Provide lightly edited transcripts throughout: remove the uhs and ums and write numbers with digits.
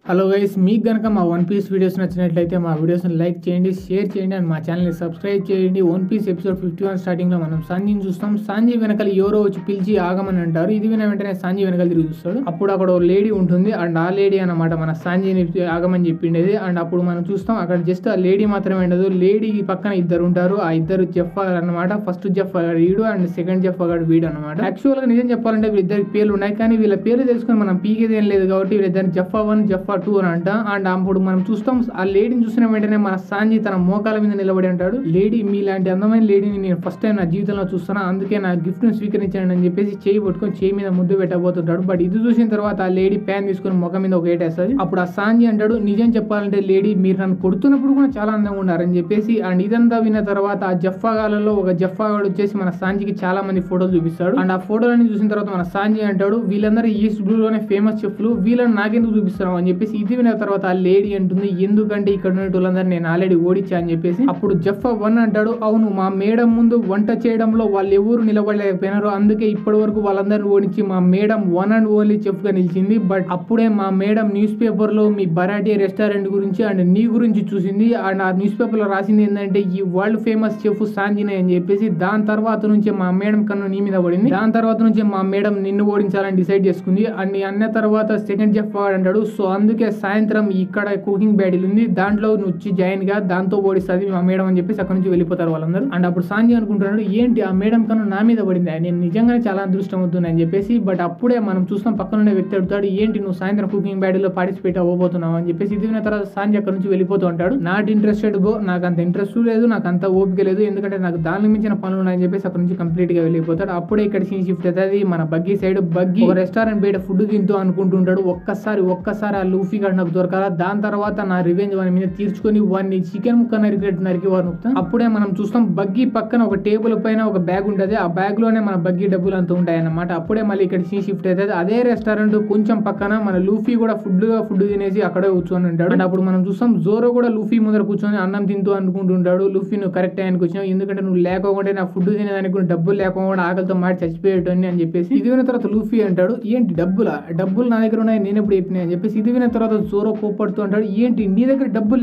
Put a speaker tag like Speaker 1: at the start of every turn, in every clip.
Speaker 1: Hello guys, మీకు గనక మా వన్ పీస్ వీడియోస్ నచ్చినట్లయితే మా వీడియోస్ని లైక్ చేయండి, షేర్ చేయండి అండ్ మా ఛానల్ని సబ్స్క్రైబ్ చేయండి. వన్ పీస్ ఎపిసోడ్ 51 స్టార్టింగ్లో మనం సాంజీని చూస్తాం. సాంజీ వెనకాల ఎవరో వచ్చి పిలిచి ఆగమని అంటారు. ఇది విన వెంటనే సాంజీ వెనకాల తిరిగి చూస్తాడు. అప్పుడు అక్కడ ఒక లేడీ ఉంటుంది అండ్ ఆ లేడీ అన్నమాట మన సాంజీని ఆగమని చెప్పిండేది. అండ్ అప్పుడు మనం చూస్తాం అక్కడ జస్ట్ ఆ లేడీ మాత్రమే ఉండదు, లేడీ పక్కన ఇద్దరు ఉంటారు. ఆ ఇద్దరు జఫా అన్నమాట. ఫస్ట్ జఫా వీడు అండ్ సెకండ్ జఫా వీడు అనమాట. యాక్చువల్ గా నిజం చెప్పాలంటే వీళ్ళిద్దరికి పేర్లు ఉన్నాయి, కానీ వీళ్ళ పేర్లు తెలుసుకొని మనం పీకేది ఏం లేదు కాబట్టి వీళ్ళిద్దరు జఫా 1 జఫా 2 అని అంట. అండ్ అప్పుడు మనం చూస్తాం ఆ లేడీని చూసిన వెంటనే మన సాంజీ తన మోకాల మీద నిలబడి అంటాడు, లేడీ మీలాంటి అందమైన లేడీని నేను ఫస్ట్ టైం నా జీవితంలో చూస్తాను, అందుకే నా గిఫ్ట్ ను స్వీకరించాను అని చెప్పేసి చేయి పట్టుకొని చేయి మీద ముద్దు పెట్టబోతుంటాడు. బట్ ఇది చూసిన తర్వాత ఆ లేడీ ప్యాన్ తీసుకుని ముఖం మీద ఒక ఏటేస్తుంది. అప్పుడు ఆ సాంజీ అంటాడు, నిజం చెప్పాలంటే లేడీ మీరు నన్ను కొడుతున్నప్పుడు కూడా చాలా అందంగా ఉన్నారని చెప్పేసి. అండ్ ఇదంతా విన్న తర్వాత ఆ జఫాగాలలో ఒక జఫాగాడు వచ్చేసి మన సాంజీకి చాలా మంది ఫోటోలు చూపిస్తాడు. అండ్ ఆ ఫోటోలన్నీ చూసిన తర్వాత మన సాంజీ అంటాడు, వీళ్ళందరూ ఈస్ట్ బ్లూ లోనే ఫేమస్ చెఫ్లు, వీళ్ళని నాకెందుకు చూపిస్తున్నావు అని చెప్పేసి. ఇది విన్న తర్వాత ఆ లేడీ అంటుంది, ఎందుకంటే ఇక్కడ ఉన్న వాళ్ళందరూ నేను ఆల్రెడీ ఓడించా అని చెప్పేసి. అప్పుడు జఫా 1 అంటాడు, అవును మా మేడం ముందు వంట చేయడంలో వాళ్ళు ఎవరు నిలబడలేకపోయినారు, అందుకే ఇప్పటి వరకు వాళ్ళందరినీ ఓడించి మా మేడం 1 అండ్ ఓన్లీ చెఫ్ గా నిలిచింది. బట్ అప్పుడే మా మేడం న్యూస్ పేపర్ లో మీ బరాటీ రెస్టారెంట్ గురించి అండ్ నీ గురించి చూసింది. అండ్ ఆ న్యూస్ పేపర్ లో రాసింది ఏంటంటే ఈ వరల్డ్ ఫేమస్ చెఫ్ సాంజీనే అని చెప్పేసి. దాని తర్వాత నుంచి మా మేడం కన్ను నీ మీద పడింది, దాని తర్వాత నుంచి మా మేడం నిన్ను ఓడించాలని డిసైడ్ చేసుకుంది. అండ్ అన్న తర్వాత సెకండ్ చెఫ్ అంటాడు, సో అందుకే సాయంత్రం ఇక్కడ కుకింగ్ బ్యాటిల్ ఉంది, దాంట్లో నువ్వు వచ్చి జాయిన్ గా, దాంతో ఓడిస్తుంది మా మేడం అని చెప్పేసి అక్కడ నుంచి వెళ్ళిపోతారు వాళ్ళందరూ. అండ్ అప్పుడు సాంజీ అనుకుంటున్నాడు, ఏంటి ఆ మేడం కన్నా నా మీద పడింది, నేను నిజంగానే చాలా అదృష్టం అవుతుంది అని చెప్పేసి. బట్ అప్పుడే మనం చూస్తాం పక్కన వ్యక్తి అడుగుతాడు, ఏంటి నువ్వు సాయంత్రం కుకింగ్ బ్యాటిల్ లో పార్టిసిపేట్ అవ్వబోతున్నావు అని చెప్పేసి. ఇది విన్న తర్వాత సాంజీ అక్కడ నుంచి వెళ్ళిపోతూ ఉంటాడు, నాట్ ఇంట్రెస్టెడ్ బ్రో, నాకు అంత ఇంట్రెస్ట్ లేదు, నాకు అంత ఓపిక లేదు, ఎందుకంటే నాకు దానికి మించిన పనులు ఉన్నాయని చెప్పేసి అక్కడ నుంచి కంప్లీట్ గా వెళ్ళిపోతాడు. అప్పుడే ఇక్కడ సీన్ షిఫ్ట్ అవుతుంది మన బగ్గీ సైడ్. బగ్గీ ఒక రెస్టారెంట్ బయట ఫుడ్ తింటూ అనుకుంటుంటాడు, ఒక్కసారి ఆ లూఫీ గాడు నాకు దొరకాల, దాని తర్వాత నా రివెంజ్ వాని మీద తీర్చుకొని వాడిని చికెన్ ముక్క నరికి వారు నొక్కుతాం. అప్పుడే మనం చూస్తాం బగ్గీ పక్కన ఒక టేబుల్ పైన ఒక బ్యాగ్ ఉంటది, ఆ బ్యాగ్ లోనే మన బగ్గీ డబ్బులు అంతా ఉంటాయి అన్నమాట. అప్పుడే మళ్ళీ ఇక్కడ సీన్ షిఫ్ట్ అవుతుంది. అదే రెస్టారెంట్ కొంచెం పక్కన మన లూఫీ కూడా ఫుడ్ తినేసి అక్కడే కూర్చొని ఉంటాడు. అండ్ అప్పుడు మనం చూస్తాం జోరో కూడా లూఫీ ముందర కూర్చొని అన్నం తింటూ అనుకుంటుంటాడు, లూఫీ నువ్వు కరెక్ట్ టైంకి వచ్చినావు, ఎందుకంటే నువ్వు లేకపోతే నా ఫుడ్ తినేదానికి కూడా డబ్బులు లేకపోకుండా ఆకలితో మాట చచ్చిపోయేటని అని చెప్పేసి. ఇది విన్న తర్వాత లూఫీ అంటాడు, ఏంటి డబ్బులు నా దగ్గర ఉన్నాయి, నేను ఎప్పుడు చెప్పినాయి అని చెప్పేసి. ఇది విన్న తర్వాత జోరో కోపడుతూ అంటాడు, ఏంటి నీ దగ్గర డబ్బులు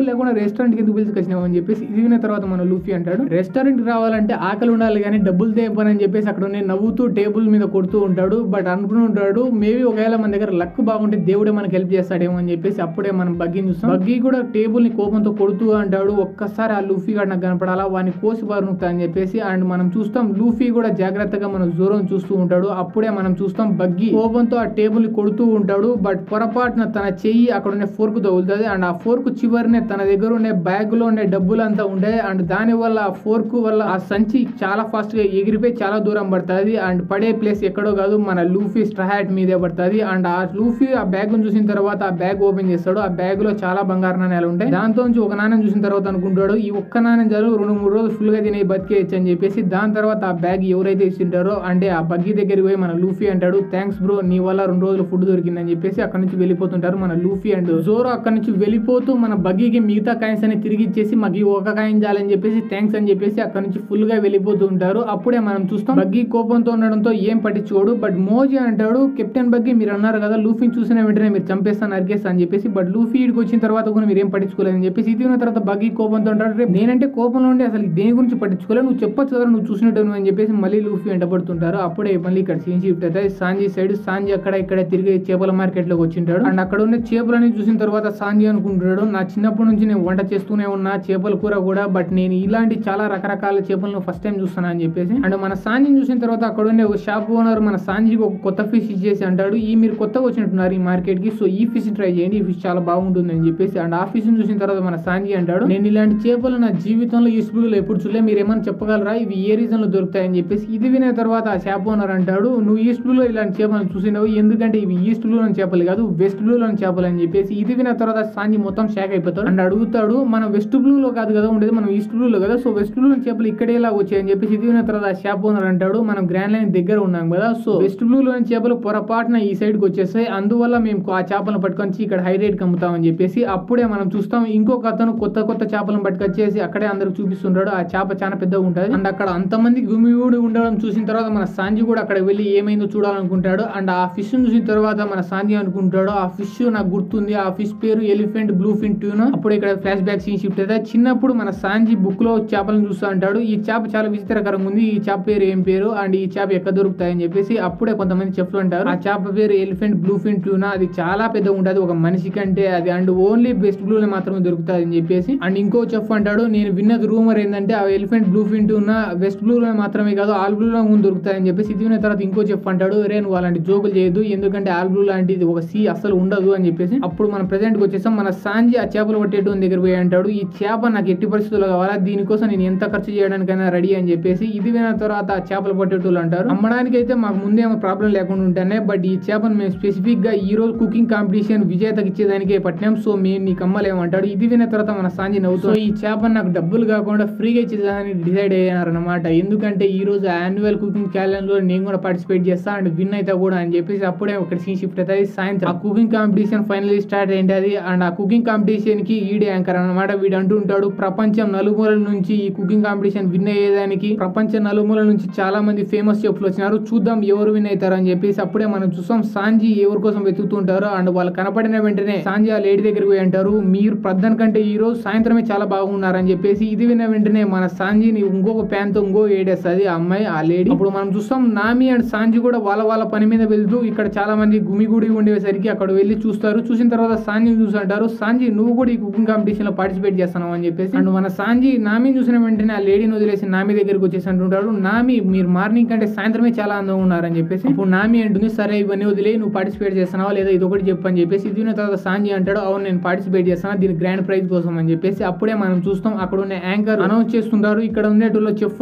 Speaker 1: లేకుండా రెస్టారెంట్ కి ఎందుకు పిలుచుకొచ్చినావు అని చెప్పేసి. ఇది విన్న తర్వాత మన లూఫీ అంటాడు, రెస్టారెంట్ కి రావాలంటే ఆకలి ఉండాలి కానీ డబ్బులు తేపని అని చెప్పేసి అక్కడ నవ్వుతూ టేబుల్ మీద కొడుతూ ఉంటాడు. బట్ అనుకుంటుంటాడు మేబీ ఒకవేళ మన దగ్గర లక్ బాగుంటే దేవుడే మనకి హెల్ప్ చేస్తాడేమో అని చెప్పేసి. అప్పుడే మనం బగ్గీని చూస్తాం, బగ్గీ కూడా టేబుల్ ని కోపంతో కొడుతూ అంటాడు, ఒక్కసారి ఆ లూఫీ గాడు నాకు కనపడాలా, వాడిని కోసి బారునుకుతా అని చెప్పేసి. అండ్ మనం చూస్తాం లూఫీ కూడా జాగ్రత్తగా మన జోరోని చూస్తూ ఉంటాడు. అప్పుడే మనం చూస్తాం బగ్గీ కోపంతో ఆ టేబుల్ ని కొడుతూ ఉంటాడు. బట్ పొరపాటున తన చెయ్యి అక్కడ ఉన్న ఫోర్క్ తగులుతుంది. అండ్ ఆ ఫోర్క్ చివరినే తన దగ్గర ఉండే బ్యాగ్ లో ఉండే డబ్బులు అంతా ఉంటాయి. అండ్ దాని వల్ల ఆ ఫోర్క్ వల్ల ఆ సంచి చాలా ఫాస్ట్ గా ఎగిరిపోయి చాలా దూరం పడుతుంది. అండ్ పడే ప్లేస్ ఎక్కడో కాదు మన లూఫీ స్ట్రా హ్యాట్ మీదే పడుతుంది. అండ్ ఆ లూఫీ ఆ బ్యాగ్ చూసిన తర్వాత ఆ బ్యాగ్ ఓపెన్ చేస్తాడు, ఆ బ్యాగ్ లో చాలా బంగారు నాణ్యాలు ఉంటాయి. దాంతో నుంచి ఒక నాణ్యం చూసిన తర్వాత అనుకుంటాడు, ఈ ఒక్క నాణ్యం చాలు 2-3 రోజులు ఫుల్ గా తినే బతికేయచ్చు అని చెప్పేసి. దాని తర్వాత ఆ బ్యాగ్ ఎవరైతే ఇస్తుంటారో అంటే ఆ బగ్గీ దగ్గరికి పోయి మన లూఫీ అంటాడు, థ్యాంక్స్ బ్రో, నీ వల్ల 2 రోజులు ఫుడ్ దొరికిందని చెప్పేసి. అక్కడ నుంచి వెళ్ళిపోతుంటారు మన లూఫీ అండ్ జోరో. అక్కడ నుంచి వెళ్ళిపోతూ మన బగ్గీకి మిగతా కాయిన్స్ అని తిరిగి ఇచ్చేసి మాకు ఒక కాయిన్ చాలని చెప్పేసి థ్యాంక్స్ అని చెప్పేసి అక్కడ నుంచి ఫుల్ గా వెళ్ళిపోతూ ఉంటారు. అప్పుడే మనం చూస్తాం బగ్గీ కోపంతో ఉండడంతో ఏం పట్టించుకోడు. బట్ మోజీ అంటాడు, కెప్టెన్ బగ్గీ మీరు అన్నారు కదా లూఫీని చూసిన వెంటనే మీరు చంపేస్తాను నరికేస్తా అని చెప్పేసి. బట్ లూఫీ ఇడికి వచ్చిన తర్వాత కూడా మీరు ఏం పట్టించుకోలేదని చెప్పేసి. ఇది ఉన్న తర్వాత బగ్గీ కోపంతో ఉంటాడు, రేపు నేనంటే కోపంలో ఉండి అసలు దేని గురించి పట్టించుకోలేదు, నువ్వు చెప్పొచ్చు కదా నువ్వు చూసినట్టు అని చెప్పేసి మళ్ళీ లూఫీ వెంటబడుతుంటారు. అప్పుడే మళ్ళీ ఇక్కడ సీన్ షిఫ్ట్ అవుతాయి సాంజీ సైడ్. సాంజీ అక్కడ ఇక్కడ తిరిగి చేపల మార్కెట్ లోకి వచ్చింటాడు. అండ్ అక్కడ ఉన్న చేపలని చూసిన తర్వాత సాంజీ అనుకుంటున్నాడు, నా చిన్నప్పటి నుంచి నేను వంట చేస్తూనే ఉన్నా చేపల కూర కూడా, బట్ నేను ఇలాంటి చాలా రకరకాల చేపలను ఫస్ట్ టైం చూస్తాను అని చెప్పేసి. అండ్ మన సాంజీని చూసిన తర్వాత అక్కడ ఉండే ఒక షాప్ ఓనర్ మన సాంజీకి ఒక కొత్త ఫిష్ ఇచ్చేసి అంటాడు, ఈ మీరు కొత్తగా వచ్చినట్టున్నారు ఈ మార్కెట్ కి, సో ఈ ఫిష్ ట్రై చేయండి, ఈ ఫిష్ చాలా బాగుంటుంది అని చెప్పేసి. అండ్ ఆ ఫిష్ చూసిన తర్వాత మన సాంజీ అంటాడు, నేను ఇలాంటి చేపలు నా జీవితంలో యూస్ఫుల్ లో ఎప్పుడు చూడలే, మీరు ఏమైనా చెప్పగలరా ఇవి ఏ రీజన్ లో దొరుకుతాయని చెప్పేసి. ఇది విన్న తర్వాత ఆ షాప్ ఓనర్ అంటాడు, నువ్వు ఈస్ట్ బ్లూ లో ఇలాంటి చేపలను చూసినావు, ఎందుకంటే ఇవి ఈస్ట్ బ్లూ లోని చేపలు కాదు వెస్ట్ బ్లూ లోని చేపలు అని చెప్పేసి. ఇది విన్న తర్వాత సాంజీ మొత్తం షాక్ అయిపోతాడు. అండ్ అడుగుతాడు, మనం వెస్ట్ బ్లూ లో కాదు కదా ఉండేది, మనం ఈస్ట్ బ్లూ లో కదా, సో వెస్ట్ బ్లూ లోని చేపలు ఇక్కడే ఇలా వచ్చాయని చెప్పేసి. ఇది విన్న తర్వాత ఆ షాప్ ఓనర్ అంటాడు, మనం గ్రాండ్ లైన్ దగ్గర ఉన్నాం కదా, సో వెస్ట్ బ్లూ లోని చేపలు పొరపాటున ఈ సైడ్ కి వచ్చేస్తాయి, అందువల్ల మేము ఆ చేపలను పట్టుకొని ఇక్కడ హై రేట్ కి అమ్ముతామని చెప్పేసి. అప్పుడే మనం చూస్తాం ఇంకొక అతను కొత్త చేపలను పట్టుకొచ్చేసి అక్కడే అందరికి చూపిస్తుంటాడు. ఆ చేప చాలా పెద్దగా ఉంటుంది. అండ్ అక్కడ అంతమంది గుమిగూడి ఉండడం చూసిన తర్వాత మన సాంజీ కూడా అక్కడ వెళ్ళి ఏమైందో చూడాలనుకుంటాడు. అండ్ ఆ ఫిష్ చూసిన తర్వాత మన సాంజీ అనుకుంటాడు, ఆ ఫిష్ ఫిష్ నాకు గుర్తుంది. ఆ ఫిష్ పేరు ఎలిఫెంట్ బ్లూ ఫిన్ ట్యూనా. అప్పుడు ఇక్కడ ఫ్లాష్ బ్యాక్ సీన్ షిఫ్ట్ అయితే చిన్నప్పుడు మన సాంజీ బుక్ లో చేపలను చూస్తూ అంటాడు. ఈ చేప చాలా విచిత్రకరంగా ఉంది, ఈ చేప పేరు ఏం పేరు అండ్ ఈ చేప ఎక్కడ దొరుకుతాయని చెప్పేసి అప్పుడే కొంతమంది చెప్తూ అంటారు. ఆ చేప పేరు ఎలిఫెంట్ బ్లూ ఫిన్ ట్యూనా. అది చాలా పెద్దగా ఉంటుంది, ఒక మనిషి కంటే అది అండ్ ఓన్లీ బెస్ట్ బ్లూ లో మాత్రమే దొరుకుతుంది అని చెప్పేసి. అండ్ ఇంకో చెఫ్ అంటాడు, నేను విన్నది రూమర్ ఏంటంటే ఆ ఎలిఫెంట్ బ్లూ ఫిన్ ట్యూనా వెస్ట్ బ్లూ లో మాత్రమే కాదు ఆల్ బ్లూ లో దొరుకుతాయని చెప్పేసి. ఇది విన్న తర్వాత ఇంకో చెఫ్ అంటాడు, రే నువ్వు అలాంటి జోకులు చేయదు, ఎందుకంటే ఆల్ బ్లూ లాంటిది ఒక సీ అసలు ఉండదు అని చెప్పేసి. అప్పుడు మనం ప్రెసెంట్ కి వచ్చేసాం. మన సాంజీ ఆ చేపలు పట్టేటోని దగ్గర పోయి అంటాడు, ఈ చేప నాకు ఎట్టి పరిస్థితుల్లో కావాలా, దీనికోసం నేను ఎంత ఖర్చు చేయడానికైనా రెడీ అని చెప్పేసి. ఇది విన్న తర్వాత ఆ చేపలు పట్టేటోళ్ళు అంటారు, అమ్మడానికి అయితే మాకు ముందేమో ప్రాబ్లం లేకుండా ఉంటానే, బట్ ఈ చేపను మేము స్పెసిఫిక్ గా ఈ రోజు కుకింగ్ కాంపిటీషన్ విజేతకి ఇచ్చేదానికే పట్టినాం, సో మేము నీకు అమ్మలేమంటాడు. ఇది విన్న తర్వాత మన సాంజీ నవ్వుతూ ఈ చేపను నాకు డబ్బులు కాకుండా ఫ్రీగా ఇచ్చేదాన్ని డిసైడ్ అయ్యారనమాట. ఎందుకంటే ఈ రోజు యాన్యువల్ కుకింగ్ ఛాలెంజ్ లో నేను కూడా పార్టిసిపేట్ చేస్తా అండ్ విన్ అయితే కూడా అని చెప్పేసి. అప్పుడే ఒక సీన్ షిఫ్ట్ అవుతుంది. సాయంత్రం ఆ కుకింగ్ కాంపిటీషన్ ఫైనల్లీ స్టార్ట్ అయింది అండ్ ఆ కుకింగ్ కాంపిటీషన్ కి ఈడే యాంకర్ అనమాట. వీడు అంటూ ఉంటాడు, ప్రపంచం నలుమూలల నుంచి ఈ కుకింగ్ కాంపిటీషన్ విన్ అయ్యేదానికి ప్రపంచం నలుమూలల నుంచి చాలా మంది ఫేమస్ చెఫ్లు వచ్చినారు, చూద్దాం ఎవరు విన్ అవుతారు అని చెప్పేసి. అప్పుడే మనం చూస్తాం సాంజీ ఎవరి కోసం వెతుకుతుంటారు అండ్ వాళ్ళు కనపడిన వెంటనే సాంజీ ఆ లేడీ దగ్గరికి పోయి అంటారు, మీరు ప్రద్దన్ కంటే ఈ రోజు సాయంత్రమే చాలా బాగున్నారని చెప్పేసి. ఇది విన్న వెంటనే మన సాంజీని ఇంకొక ప్యాన్ తో ఇంకో ఏడేస్తుంది ఆ అమ్మాయి, ఆ లేడీ. అప్పుడు మనం చూస్తాం నామి అండ్ సాంజీ కూడా వాళ్ళ పని మీద వెళ్తూ ఇక్కడ చాలా మంది గుమిగూడి ఉండేసరికి అక్కడ వెళ్ళి చూస్తారు. చూసిన తర్వాత సాంజీని చూసి అంటారు, సాంజీ నువ్వు కూడా ఈ కుకింగ్ కాంపిటీషన్ లో పార్టిసిపేట్ చేస్తున్నావు అని చెప్పేసి. అండ్ మన సాంజీ నామిని చూసిన వెంటనే ఆ లేడీని వదిలేసి నామి దగ్గరికి వచ్చేసి అంటుంటాడు, నామి మీరు మార్నింగ్ కంటే సాయంత్రమే చాలా అందంగా ఉన్నారని చెప్పేసి. అప్పుడు నామి అంటుంది, సరే ఇవన్నీ వదిలే నువ్వు పార్టిసిపేట్ చేస్తున్నావా లేదా ఇది ఒకటి చెప్పు అని చెప్పేసి. ఇది తర్వాత సాంజీ అంటాడు, అవును నేను పార్టిసిపేట్ చేస్తాను దీని గ్రాండ్ ప్రైజ్ కోసం అని చెప్పేసి. అప్పుడే మనం చూస్తాం అక్కడ ఉన్న యాంకర్ అనౌన్స్ చేస్తుంటారు, ఇక్కడ ఉండేటోళ్ళు చెఫ్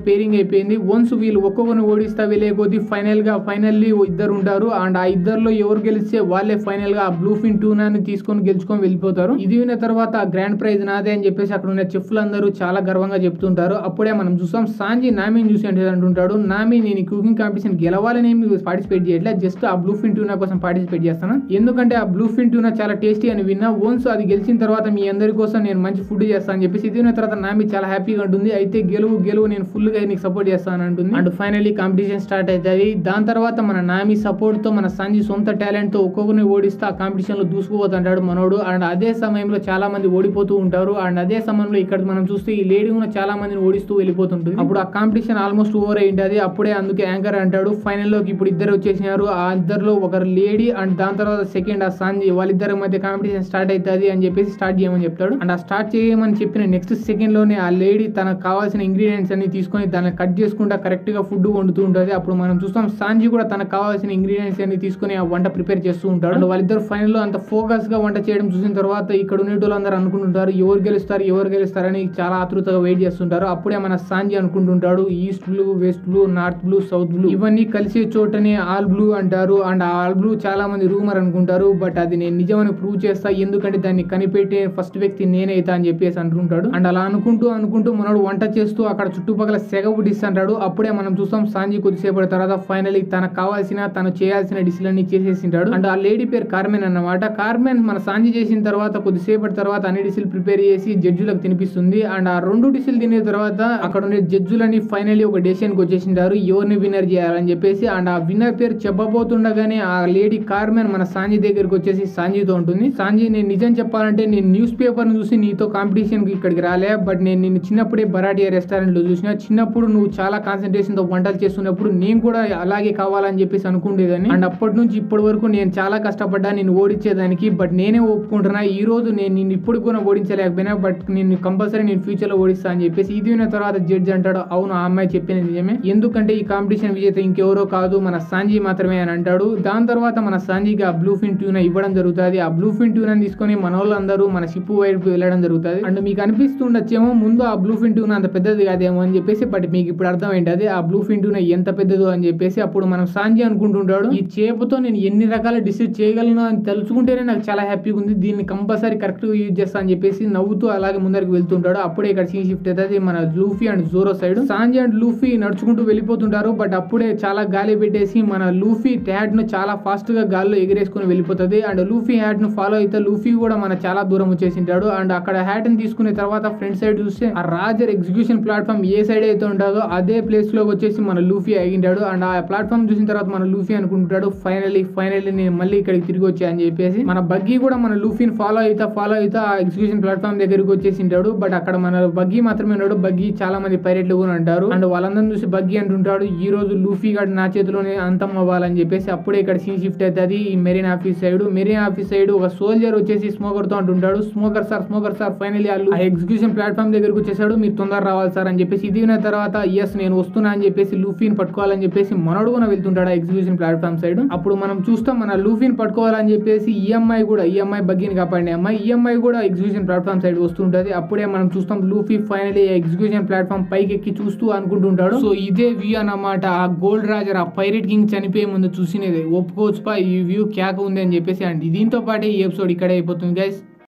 Speaker 1: పేరింగ్ అయిపోయింది, వన్స్ వీళ్ళు ఒక్కొక్కరిని ఓడిస్తా వెళ్ళే కొద్ది ఫైనల్లీ ఇద్దరు ఉంటారు అండ్ ఆ ఇద్దరులో ఎవరు గెలిస్తే వాళ్ళే ఫైనల్ గా ఆ బ్లూ ఫిన్ ట్యూనాని తీసుకొని గెలుచుకొని వెళ్ళిపోతారు. ఇది విన్న తర్వాత గ్రాండ్ ప్రైజ్ నాదే అని చెప్పేసి అక్కడ ఉన్న చెఫ్లు అందరూ చాలా గర్వంగా చెప్తుంటారు. అప్పుడే మనం చూస్తాం సాంజీ నామిని చూసి అంటే అంటుంటాడు, నామి నేను ఈ కుకింగ్ కాంపిటీషన్ గెలవాలని పార్టిసిపేట్ చేయట్లేదు, జస్ట్ ఆ బ్లూ ఫిన్ ట్యూనా కోసం పార్టిసిపేట్ చేస్తాను, ఎందుకంటే ఆ బ్లూ ఫిన్ ట్యూనా చాలా టేస్టీ అని విన్నా, వన్స్ అది గెలిచిన తర్వాత మీ అందరి కోసం నేను మంచి ఫుడ్ చేస్తాను అని చెప్పేసి. ఇది విన్న తర్వాత నామి చాలా హ్యాపీగా ఉంటుంది, అయితే గెలువు నేను ఫుల్ గా నీకు సపోర్ట్ చేస్తాను అంటుంది. అండ్ ఫైనల్లీ కాంపిటీషన్ స్టార్ట్ అవుతుంది. దాని తర్వాత మన నామి సపోర్ట్ తో మన సాంజీ సొంత టాలెంట్ తో ఒక్కొక్కరిని ఓడిస్తే ఆ కాంపిటీషన్ లో దూసుకుపోతుంటాడు మనోడు. అండ్ అదే సమయంలో చాలా మంది ఓడిపోతూ ఉంటారు అండ్ అదే సమయంలో ఇక్కడ మనం చూస్తే ఈ లేడీ కూడా చాలా మందిని ఓడిస్తూ వెళ్ళిపోతుంటుంది. అప్పుడు ఆ కాంపిటీషన్ ఆల్మోస్ట్ ఓవర్ అయింటది. అప్పుడే అందుకే యాంకర్ అంటాడు, ఫైనల్ లోకి ఇప్పుడు ఇద్దరు వచ్చేసినారు, ఆ ఇద్దరులో ఒకరు లేడీ అండ్ దాని తర్వాత సెకండ్ ఆ సాంజీ, వాళ్ళిద్దరి మధ్య కాంపిటీషన్ స్టార్ట్ అవుతుంది అని చెప్పేసి స్టార్ట్ చేయమని చెప్తాడు. అండ్ ఆ స్టార్ట్ చేయమని చెప్పిన నెక్స్ట్ సెకండ్ లోనే ఆ లేడీ తనకు కావాల్సిన ఇంగ్రీడియంట్స్ అన్ని తీసుకొని దాన్ని కట్ చేసుకుంటా కరెక్ట్ గా ఫుడ్ వండుతూ ఉంటుంది. అప్పుడు మనం చూస్తాం సాంజీ కూడా తనకు కావాల్సిన ఇంగ్రీడియంట్స్ అన్ని తీసుకొని ఆ వంట ప్రిపేర్ చేస్తూ ఉంటాడు. అండ్ వాళ్ళిద్దరు ఫైనల్ లో అంత ఫోకస్ గా వంట చేయడం చూసిన తర్వాత ఇక్కడ ఉండేటోళ్ళందరూ అనుకుంటుంటారు ఎవరు గెలుస్తారని చాలా ఆతృతగా వెయిట్ చేస్తుంటారు. అప్పుడే మన సాంజీ అనుకుంటుంటాడు, east blue, west blue, north blue, south blue ఇవన్నీ కలిసే చోటనే ఆల్ బ్లూ అంటారు అండ్ ఆల్ బ్లూ చాలా మంది రూమర్ అనుకుంటారు, బట్ అది నేను నిజమని ప్రూవ్ చేస్తా, ఎందుకంటే దాన్ని కనిపెట్టే ఫస్ట్ వ్యక్తి నేనైతా అని చెప్పేసి అంటుంటాడు. అండ్ అలా అనుకుంటూ మనోడు వంట చేస్తూ అక్కడ చుట్టుపక్కల సెగ పుట్టిస్తుంటాడు. అప్పుడే మనం చూస్తాం సాంజీ కొద్దిసేపటి తర్వాత ఫైనల్లీ తనకు కావాల్సిన తను చేయాల్సిన డిష్లన్నీ చేసేసింటాడు. అండ్ ఆ లేడీ పేరు కార్మెన్ అన్నమాట. కార్మెన్ మన సాంజీ చేసిన తర్వాత కొద్దిసేపటి తర్వాత అన్ని డిష్లు ప్రిపేర్ చేసి జడ్జులకు తినిపిస్తుంది. అండ్ ఆ 2 డిష్లు తినే తర్వాత అక్కడ ఉండే జడ్జులని ఫైనల్లీ ఒక డెసిషన్ కి వచ్చేసింటారు ఎవరిని విన్నర్ చేయాలని చెప్పేసి. అండ్ ఆ విన్నర్ పేరు చెప్పబోతుండగానే ఆ లేడీ కార్మెన్ మన సాంజీ దగ్గరికి వచ్చేసి సాంజీతో ఉంటుంది, సాంజీ నేను నిజం చెప్పాలంటే నేను న్యూస్ పేపర్ చూసి నీతో కాంపిటీషన్ కి ఇక్కడికి రాలే, బట్ నేను నిన్ను చిన్నప్పుడే బరాటియా రెస్టారెంట్ లో చూసిన, చిన్నప్పుడు నువ్వు చాలా కాన్సన్ట్రేషన్ తో వంటలు చేస్తున్నప్పుడు నేను కూడా అలాగే కావాలని చెప్పేసి అనుకుంటేదాన్ని అండ్ అప్పటి నుంచి ఇప్పటి వరకు నేను చాలా కష్టపడ్డా నేను ఓడించేదానికి, బట్ నేనే ఒప్పుకుంటున్నా ఈ రోజు నేను నిన్ను ఇప్పుడు కూడా ఓడించలేకపోయినా, బట్ నేను కంపల్సరీ నేను ఫ్యూచర్ లో ఓడిస్తా అని చెప్పేసి. ఇది విన్న తర్వాత జడ్జి అంటాడు, అవును ఆ అమ్మాయి చెప్పింది నిజమే, ఎందుకంటే ఈ కాంపిటీషన్ విజేత ఇంకెవరో కాదు మన సాంజీ మాత్రమే అని అంటాడు. దాని తర్వాత మన సాంజీకి ఆ బ్లూ ఫిన్ ట్యూనా ఇవ్వడం జరుగుతుంది. ఆ బ్లూ ఫిన్ ట్యూనా తీసుకొని మన వాళ్ళందరూ మన షిప్ వైపు వెళ్ళడం జరుగుతుంది. అండ్ మీకు అనిపిస్తుండొచ్చేమో ముందు ఆ బ్లూ ఫిన్ ట్యూనా అంత పెద్దది కాదేమో అని చెప్పేసి, బట్ మీకు ఇప్పుడు అర్థం ఏంటది ఆ బ్లూ ఫిన్ ట్యూనా ఎంత పెద్దదో అని చెప్పేసి. అప్పుడు మనం సాంజీ అనుకుంటుంటాడు, ఈ చేపతో నేను ఎన్ని రకాల డిషెస్ చేయగలను అని తెలుసుకుంటేనే నాకు చాలా హ్యాపీగా ఉంది, దీన్ని కంపల్సరీ కరెక్ట్ గా యూజ్ చేస్తా అని చెప్పేసి నవ్వుతూ అలాగే ముందరికి వెళ్తుంటాడు. అప్పుడే ఇక్కడ సీన్ షిఫ్ట్ అవుతుంది మన Luffy and Zoro side. Sanjhi and Luffy నడుచుకుంటూ వెళ్ళిపోతుంటారు, బట్ అప్పుడే చాలా గాలి పెట్టేసి మన లూఫీ హ్యాట్ ను చాలా ఫాస్ట్ గా గాల్లో ఎగిరేసుకుని వెళ్ళిపోతుంది. అండ్ లూఫీ హ్యాట్ ను ఫాలో అయితే లూఫీ కూడా మన చాలా దూరం వచ్చేసింటాడు. అండ్ అక్కడ హ్యాట్ ని తీసుకునే తర్వాత ఫ్రంట్ సైడ్ చూస్తే ఆ రాజర్ ఎగ్జిక్యూషన్ ప్లాట్ఫామ్ ఏ సైడ్ అయితే ఉంటుందో అదే ప్లేస్ లోకి వచ్చేసి మన లూఫీ ఆగింటాడు. అండ్ ఆ ప్లాట్ఫామ్ చూసిన తర్వాత మన లూఫీ అనుకుంటాడు, ఫైనల్లీ నేను మళ్ళీ ఇక్కడికి తిరిగి వచ్చాయని చెప్పేసి మన బగ్గీ కూడా మన లూఫీని ఫాలో అవుతా ఆ ఎగ్జిక్యూషన్ ప్లాట్ఫామ్ దగ్గరికి వచ్చేసి ఉంటాడు. బట్ అక్కడ మన బగ్గీ మాత్రమే ఉన్నాడు. బగ్గీ చాలా మంది పైరెట్లు కూడా అంటారు. అండ్ వాళ్ళందరిని చూసి బగ్గీ అంటుంటాడు, ఈ రోజు లూఫీ గాడు నా చేతిలోనే అంతం అవ్వాలని చెప్పేసి. అప్పుడే ఇక్కడ సీన్ షిఫ్ట్ అవుతుంది ఈ మెరీన్ ఆఫీస్ సైడ్ ఒక సోల్జర్ వచ్చేసి స్మోకర్ తో అంటుంటాడు, స్మోకర్ సార్ ఫైనలీ ఆ ఎగ్జిక్యూషన్ ప్లాట్ఫామ్ దగ్గరకు వచ్చేసాడు, మీరు తొందర రావాలి సార్ అని చెప్పేసి. ఇది విన్న తర్వాత ఎస్ నేను వస్తున్నా అని చెప్పేసి లూఫీని పట్టుకోవాలని చెప్పేసి మనోడు కూడా వెళ్తుంటాడు ఆ ఎగ్జిక్యూషన్ ప్లాట్ఫామ్ సైడ్. అప్పుడు మనం చూస్తాం మన లూఫీని పట్టుకోవాలని చెప్పేసి ఈఎంఐ బగ్గీని కాపాడిన ఈఎంఐ కూడా ఎగ్జిక్యూషన్ ప్లాట్ఫామ్ సైడ్ వస్తుంటది. అప్పుడే మనం చూస్తాం లూఫీ ఫైనలీ ఎగ్జిక్యూషన్ ప్లాట్ఫామ్ పైకి ఎక్కి చూస్తూ అనుకుంటుంటాడు. సో ఇదే వ్యూ అన్నమాట. ఆ గోల్డ్ రాజర్ ఆ పైరెట్ కింగ్ చనిపోయే ముందు చూసినది. ఒప్పుకోవచ్చు ఈ వ్యూ క్యాక్ ఉంది అని చెప్పేసి. అండ్ దీంతో పాటు ఈ ఎపిసోడ్ ఇక్కడే అయిపోతుంది గైస్.